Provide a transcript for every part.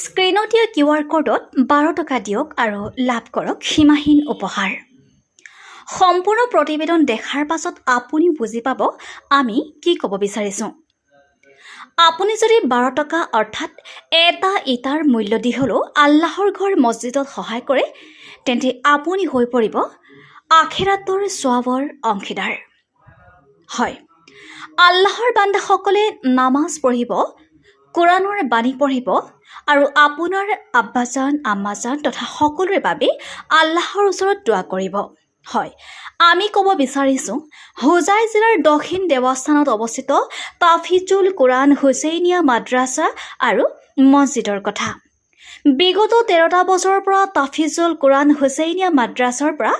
স্ক্ৰীনত দিয়া QR কোডত 12 টকা দিয়ক আৰু লাভ কৰক সীমাহীন উপহাৰ। সম্পূৰ্ণ প্ৰতিবেদন দেখাৰ পাছত আপুনি বুজি পাব আমি কি ক'ব বিচাৰিছোঁ। আপুনি যদি 12 টকা অৰ্থাৎ এটা ইটাৰ মূল্য দি হ'লেও আল্লাহৰ ঘৰ মছজিদত সহায় কৰে, তেন্তে আপুনি হৈ পৰিব আখিৰাতৰ সৱাবৰ অংশীদাৰ। হয়, আল্লাহৰ বান্দাসকলে নামাজ পঢ়িব, কোৰাণৰ বাণী পঢ়িব আৰু আপোনাৰ আব্বাজান আম্মাজান তথা সকলোৰে বাবে আল্লাহৰ ওচৰত দোৱা কৰিব। হয়, আমি ক'ব বিচাৰিছোঁ হোজাই জিলাৰ দক্ষিণ দেৱস্থানত অৱস্থিত তাফিজুল কোৰাণ হুছেইনিয়া মাদ্ৰাছা আৰু মছজিদৰ কথা। বিগত 13টা বছৰৰ পৰা তাফিজুল কোৰাণ হুছেইনিয়া মাদ্ৰাছাৰ পৰা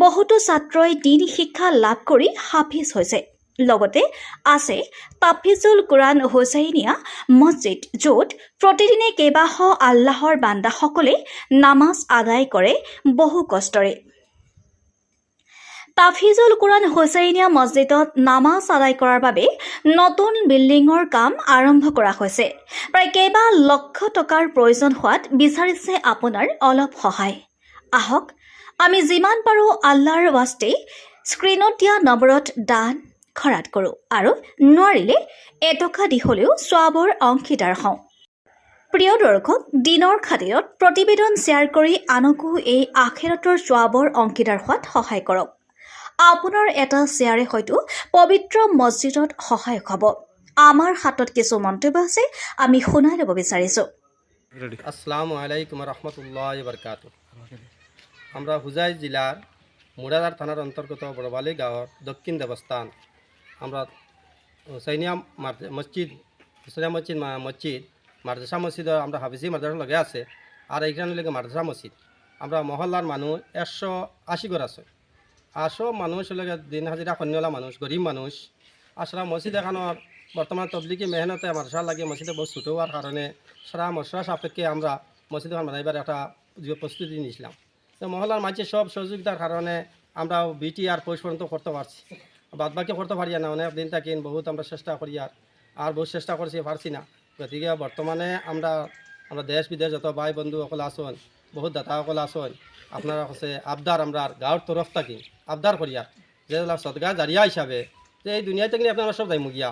বহুতো ছাত্ৰই দিন শিক্ষা লাভ কৰি হাফিজ হৈছে। লগতে আছে তাফিজুল কোৰাণ হুছেইনিয়া মছজিদ, য'ত প্ৰতিদিনে কেইবাশ আল্লাহৰ বান্দাসকলে নামাজ আদায় কৰে বহু কষ্টৰে। তাফিজুল কোৰাণ হুছেইনিয়া মছজিদত নামাজ আদায় কৰাৰ বাবে নতুন বিল্ডিঙৰ কাম আৰম্ভ কৰা হৈছে। প্ৰায় কেইবা লক্ষ টকাৰ প্ৰয়োজন হোৱাত বিচাৰিছে আপোনাৰ অলপ সহায়। আহক আমি যিমান পাৰোঁ আল্লাহৰ ৱাস্তে স্ক্ৰীনত দিয়া নম্বৰত দান খৰাত কৰোঁ আৰু নোৱাৰিলে এটকা দি হ'লেও সৱাবৰ অংশীদাৰ হওঁ। প্ৰিয় দৰ্শক, দিনৰ খাতিৰত প্ৰতিবেদন শ্বেয়াৰ কৰি আনকো এই আখিৰাতৰ সৱাবৰ অংশীদাৰ হোৱাত সহায় কৰক। আপোনাৰ এটা শ্বেয়াৰে হয়তো পবিত্ৰ মছজিদত সহায়ক হ'ব। আমাৰ হাতত কিছু মন্তব্য আছে, আমি শুনাই ল'ব বিচাৰিছোঁ। আসসালামু আলাইকুম রহমতুল্লাহ বরকাতুহ। আমরা হুজাই জেলার মুরাদার থানার অন্তর্গত বড়বালি গাঁৱৰ দক্ষিণ দেৱস্থান আমরা হুসাইনিয়া মসজিদ মাদ্রাসা মসজিদর আমরা হাফিজি মাদ্রাসার লগে আছে। আর এইখানে লগে মাদ্রাসা মসজিদ আমরা মহল্লার মানুষ 180 ঘর আছে। সব মানুষ লগে দিন হাজিরা কন্যলা মানুষ, গরিব মানুষ। আসলে মসজিদ এখানোর বর্তমান তবলিগি মেহনতে মাদ্রাসা লাগে মসজিদে বহু ছোটো হওয়ার কারণে সারা মশলা সাপেক্ষে আমরা মসজিদ বানাইবার একটা প্রস্তুতি নিয়েছিলাম। তো মহল্লার মানুষের সব সহযোগিতার কারণে আমরা বিটি আর পৌষ পর্যন্ত করতে পারছি। বাদ বাকি করতে পারি না, অনেক দিন থাকি বহুত আমরা চেষ্টা করি আর বহুত চেষ্টা করছি, পারছি না। গতিকে বর্তমানে আমরা দেশ বিদেশ যত ভাই বন্ধু সকল আসন, বহুত দাতা সকল আসন, আপনারা হচ্ছে আবদার আমরা গাঁৱৰ তরফ থাকি আবদার করিয়া যেগুলো সদগা জারিয়া হিসাবে যে এই দুনিয়া থেকে আপনারা সব যাই মুগিয়া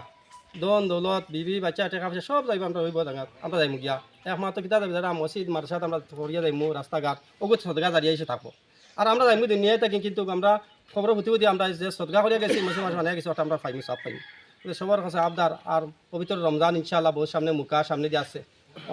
দন দৌলত বিবি বাচ্চা টাকা পয়সা সব যাইব আমরা হইব ডাঙাত আমরা যাই মুগিয়া একমাত্র কিতা যাবে যারা মসজিদ মাদ্রাসাত আমরা করিয়া যাইমু রাস্তাঘাট ওগুলো সদগা জারিয়া এসে থাকবো। আর আমরা যাইমু দুনিয়ায় থাকি, কিন্তু আমরা খবর হতে আমরা যে সদগা করিয়া গেছি মসজিদ মাস বানিয়ে গেছি ওটা আমরা পাইমু, সব পাইমু। সবার কাছে আবদার। আর পবিত্র রমজান ইনশাআল্লাহ বহুত সামনে মুখা সামনে দিয়ে আছে,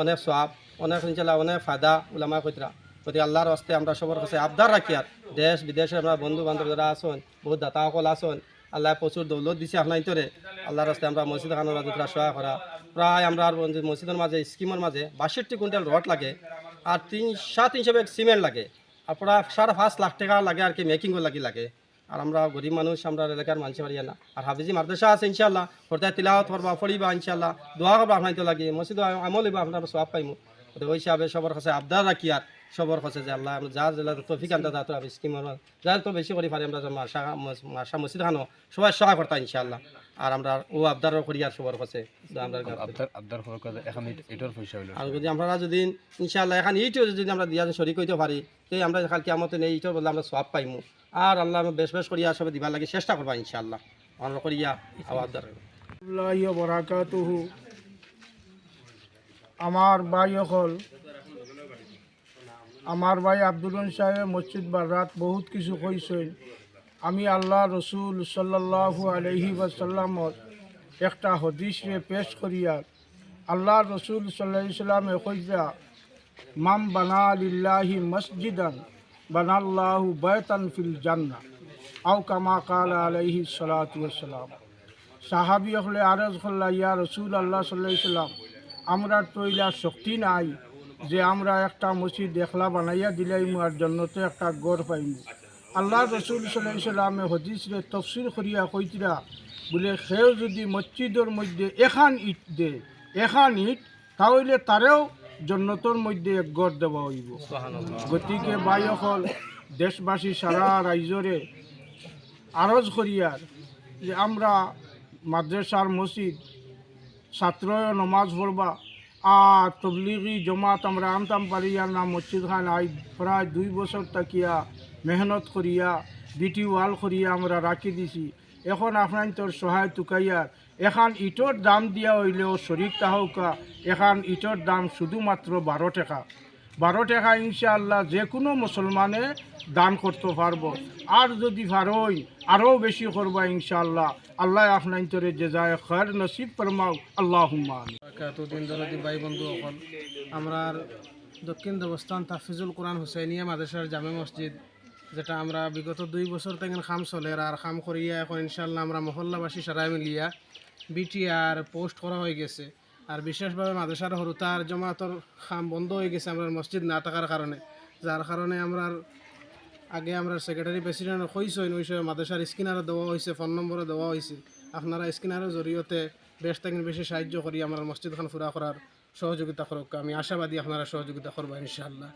অনেক সওয়াব, অনেক ইনশাআল্লাহ অনেক ফায়দা উলামা কইতরা। গতিকে আল্লাহর হস্তে আমরা সবার কাছে আবদার রাখি আর দেশ বিদেশে আমরা বন্ধু বান্ধব যারা আসন, বহুত দাতা সকল আসন, আল্লাহ প্রচুর দৌলত দিছে আপনার ভিতরে। আল্লাহর রাস্তায় আমরা মসজিদ খানোর দুটা সহায় করা। প্রায় আমরা মসজিদের মাঝে স্কিমের মাঝে 62 কুইন্টাল রড লাগে আর 3.5 ব্যাগ সিমেন্ট লাগে আর প্রায় 5.5 লাখ টাকা লাগে আর কি মেকিংও লাগে। আর আমরা গরিব মানুষ, আমরা এলাকার মানুষ পারিয়া না। আর হাফিজি মাদ্রাসা আছে ইনশাআল্লাহ, পর্দায় তিলাওয়াত করবা পড়িবা ইনশাআল্লাহ, দোয়া করবা আপনার তো লাগে মসজিদ আমল হইবা আপনার সওয়াব পাইমু। ওই হিসাবে সবার কাছে আবদার রাখি আর সবার কাছে যে আল্লাহ যার জেলা তৌফিক আনতে যাতে স্কিমের যার তো বেশি করে পারি আমরা মাসা মসজিদ খানো সবাই সহায় করতা ইনশাআল্লাহ। আর আমরা ও আবদারও করি আর সবার কাছে আর যদি আমরা যদি ইনশাআল্লাহ এখন ইটও যদি আমরা দিয়া শরিক হইতে পারি, তাই আমরা কাল কিয়ামতে নেই ইটর বললে আমরা সওয়াব পাইমু। আর আল্লাহ বেশ করিয়া সবাই দিবার লাগে চেষ্টা করবা ইনশাআল্লাহ। আমরা করিয়া আবদার বারাকাতুহু। আমার ভাই হল আমার ভাই আব্দুল সাহেব মসজিদ বারাত বহুত কিছু কইছেন। আমি আল্লাহ রসুল সাল্লাল্লাহু আলাইহি ওয়াসাল্লামর একটা হদিসে পেশ করিয়া আল্লাহ রসুল সাল্লাল্লাহু আলাইহি সাল্লামে কইয়া মাম বানা লিল্লাহি মসজিদান বানাল্লাহু বাইতান ফিল জান্নাহ আও কামা কালা আলাইহি সালাতু ওয়াসসালাম। সাহাবী হলে আরজ করলা, ইয়া রসুল আল্লাহ সাল্লাল্লাহু আলাইহি সাল্লাম, আমরা তৈলা শক্তি নাই যে আমরা একটা মসজিদ দেখলা বানাইয়া দিলাইমু আর জন্নতে একটা গড় পাইমু। আল্লাহ রসুল সাল্লাল্লাহু আলাইহি সাল্লামে হদিসরে তফসির করিয়া কইতরা বলে, সেও যদি মসজিদের মধ্যে এখান ইট দে, এখান ইট, তাহলে তারেও জন্নতর মধ্যে এক গড় দেওয়া হইব। গতিকে ভাই হল দেশবাসী সারা রাইজরে আরজ করিয়ার যে আমরা মাদ্রাসার মসজিদ ছাত্র নমাজ পড়বা আর তবলিগি জমাত আমরা আনতাম পারিয়া না মসজিদ খান আই প্রায় 2 বছর তাকিয়া মেহনত করিয়া বিটি ওয়াল করিয়া আমরা রাখি দিছি। এখন আপনার তোর সহায় তুকাইয়ার এখন ইটর দাম দিয়া হইলেও শরিক তাহকা এখন ইটর দাম শুধুমাত্র 12 টাকা। 12 টাকা ইনশাআল্লাহ যে কোনো মুসলমানে দান করতে পারবো। আর যদি পারোই আরও বেশি করবা ইনশাআল্লাহ। আল্লাহ আপনার তোরে জেজায় খৈর নসিব ফরমাও, আল্লাহুম্মা আমিন। দিন দরদি ভাই বন্ধু অকল আমরা দক্ষিণ দেবস্থান তাফিজুল কোরআন হুসাইনিয়া মাদ্রাসার জামে মসজিদ, যেটা আমরা বিগত 2 বছর থেকে খাম চলে আর খাম করিয়া এখন ইনশাল্লাহ আমরা মহল্লাবাসী সারাই মিলিয়া বিটি আর পোস্ট করা হয়ে গেছে। আর বিশেষভাবে মাদ্রাসার হরুতার জমাতর খাম বন্ধ হয়ে গেছে আমরা মসজিদ না থাকার কারণে, যার কারণে আমরা আগে আমরা সেক্রেটারি প্রেসিডেন্ট কইসইন ওই সময় মাদ্রাসার স্ক্যানারও দেওয়া হয়েছে, ফোন নম্বরও দেওয়া হয়েছে। আপনারা স্ক্যানারের জরিয়তে বেশ থেকে বেশি সাহায্য করি আমরা মসজিদখান পুরা করার সহযোগিতা করুক। আমি আশাবাদী আপনারা সহযোগিতা করবো ইনশাআল্লাহ।